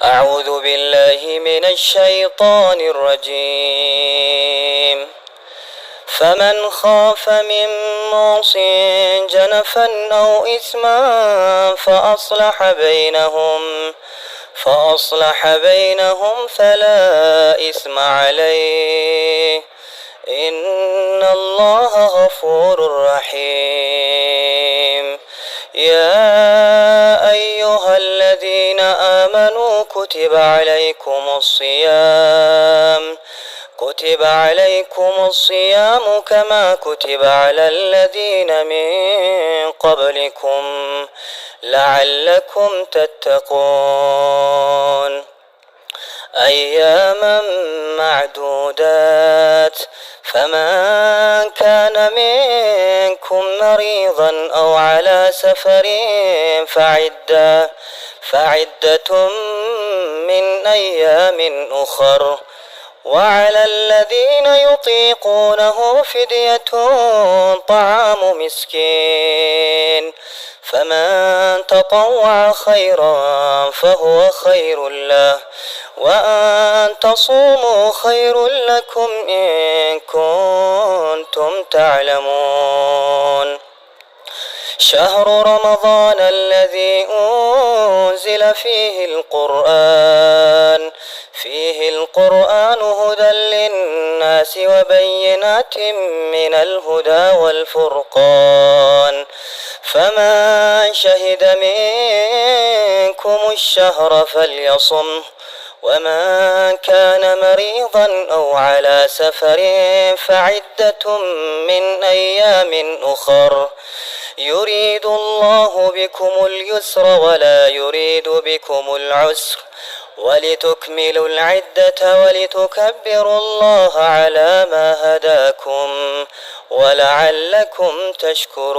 أعوذ بالله من الشيطان الرجيم. فمن خاف من موص جنفا أو إثما فأصلح بينهم فلا إثم عليه، إن الله غفور رحيم. يا أيها الذين آمنوا كتب عليكم الصيام كما كتب على الذين من قبلكم لعلكم تتقون. أياما معدودات، فمن كان منكم مريضا أو على سفر فعدة من أيام أخر، وعلى الذين يطيقونه فدية طعام مسكين، فمن تطوع خيرا فهو خير له، وأن تصوموا خير لكم إن كنتم تعلمون. شهر رمضان الذي أنزل فيه القرآن هدى للناس وبينات من الهدى والفرقان، فمن شهد منكم الشهر فليصمه، ومن كان مريضا أو على سفر فعدة من أيام أخر، يريد الله بكم اليسر ولا يريد بكم العسر، ولتكملوا العدة ولتكبروا الله على ما هداكم ولعلكم تشكرون.